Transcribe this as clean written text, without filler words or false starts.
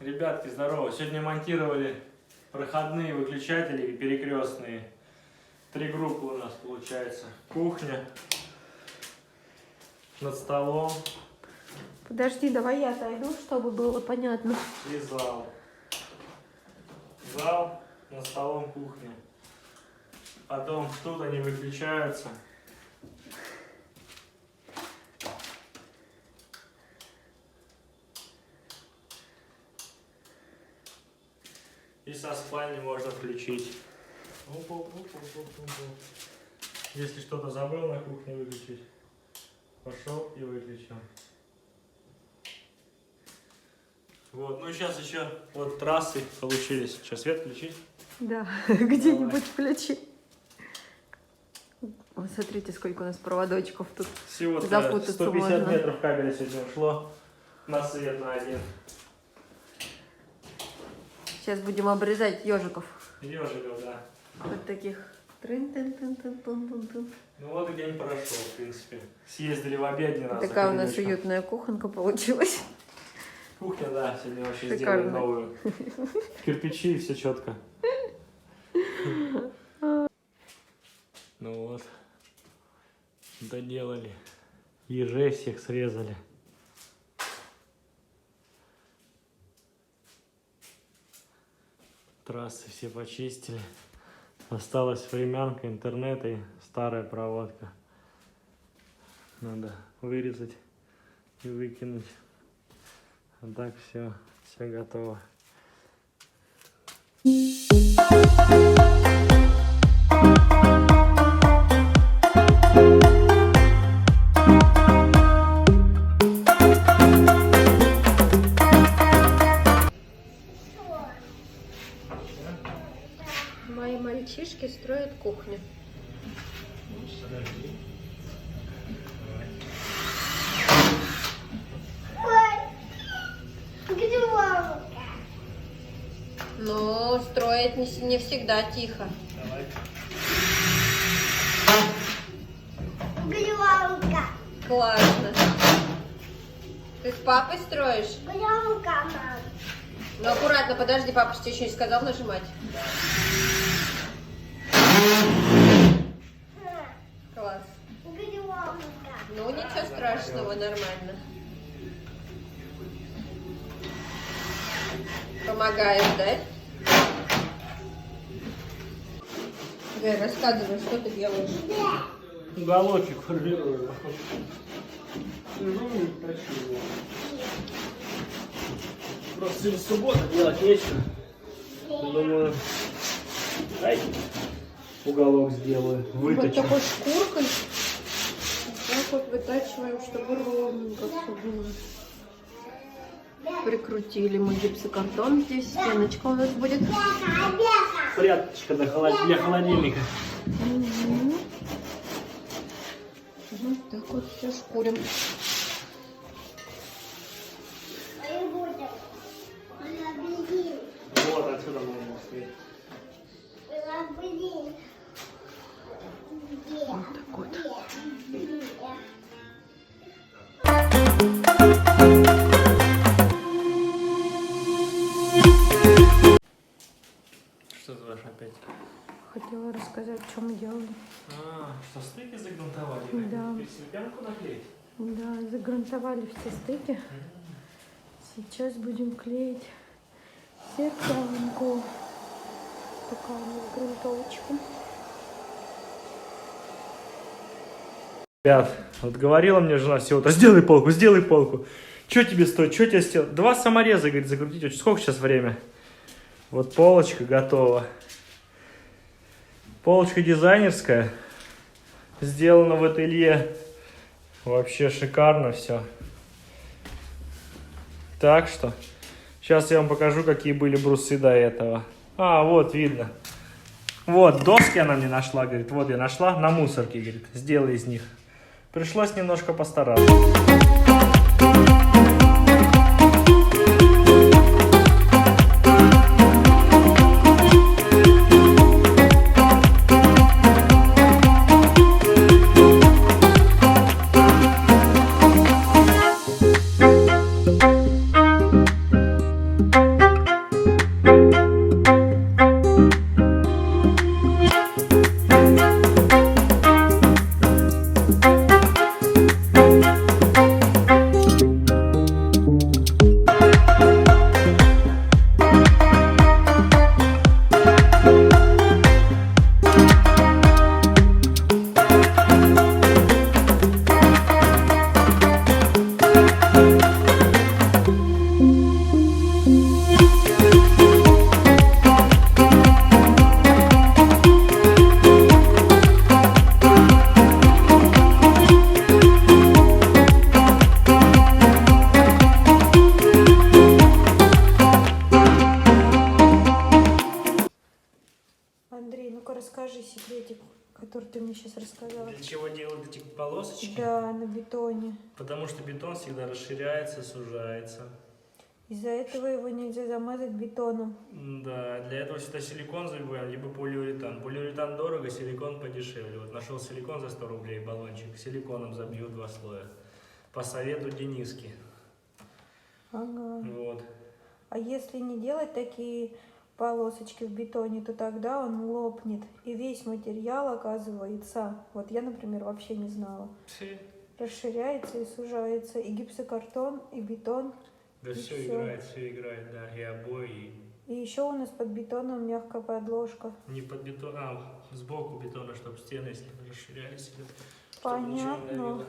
Ребятки, здорово. Сегодня монтировали проходные выключатели и перекрестные. 3 группы у нас получается. Кухня. Над столом. Подожди, давай я отойду, чтобы было понятно. И зал. Зал, над столом кухня. Потом тут они выключаются. И со спальни можно включить. Если что-то забыл на кухне выключить, пошел и выключил. Вот, ну сейчас еще вот трассы получились. Сейчас свет включить? Да, где-нибудь включи. Вот смотрите, сколько у нас проводочков тут. Всего-то запутаться 150 можно. метров кабеля сегодня ушло на свет на один. Сейчас будем обрезать ежиков. Ежиков, да. Вот таких. Трын-тын-тын-тын-тын-тын. Ну вот и день прошел, в принципе. Съездили в обедне раз. Такая у нас уютная кухонка получилась. Кухня, да, сегодня вообще Шикарно. сделали новую. Кирпичи и все четко. Ну вот. Доделали. Ежей всех срезали. Трассы все почистили. Осталась времянка, интернет и старая проводка. Надо вырезать и выкинуть. А так все готово. Мои мальчишки строят кухню. Но строить не всегда тихо. Громко. Классно. Ты с папой строишь? Громко, мам. Ну аккуратно, подожди, папа тебе еще не сказал нажимать. Класс. Громко. Ну ничего страшного, нормально. Помогаешь, да? Гай, рассказывай, что ты делаешь. Уголочек формирую. Сижу и тащу его. Просто сегодня суббота, делать нечего. Думаю, ай, уголок сделаю, Вот выточу. такой шкуркой. Вот так вот вытачиваем, чтобы ровненько все было. Прикрутили мы гипсокартон здесь. Стеночка у нас будет. Пряточка для холодильника. Угу. Вот так вот все шкурим. Вот отсюда можно стоять. Вот так вот. Что ты опять? Хотела рассказать, что мы делали. Что стыки загрунтовали? Да. Пересыпянку наклеить? Да, загрунтовали все стыки. Сейчас будем клеить зеркалинку. Такая у нас грунтовочка. Ребят, вот говорила мне жена всего-то, сделай полку. Что тебе стоит, что тебе сделать? 2 самореза, говорит, закрутить. Сколько сейчас время? Вот полочка готова. Полочка дизайнерская. Сделана в ателье. Вообще шикарно все. Так что, сейчас я вам покажу, какие были брусы до этого. Вот видно. Вот, доски она мне нашла, говорит. Вот я нашла на мусорке, говорит. Сделай из них. Пришлось немножко постараться. расскажи секретик, который ты мне сейчас рассказала. Для чего делают эти полосочки? Да, на бетоне. Потому что бетон всегда расширяется, сужается. Из-за этого его нельзя замазать бетоном. Да, для этого всегда силикон забиваем, либо полиуретан. Полиуретан дорого, силикон подешевле. Вот нашел силикон за 100 рублей, баллончик. Силиконом забью 2 слоя. По совету Дениски. Ага. Вот. А если не делать такие полосочки в бетоне, то тогда он лопнет. И весь материал, оказывается, вот я, например, вообще не знала, расширяется и сужается. И гипсокартон, и бетон. Да И все всё. играет, да. И обои, И еще у нас под бетоном мягкая подложка. не под бетон, а сбоку бетона, чтобы стены, если расширялись. Чтобы ничего не Понятно. давило.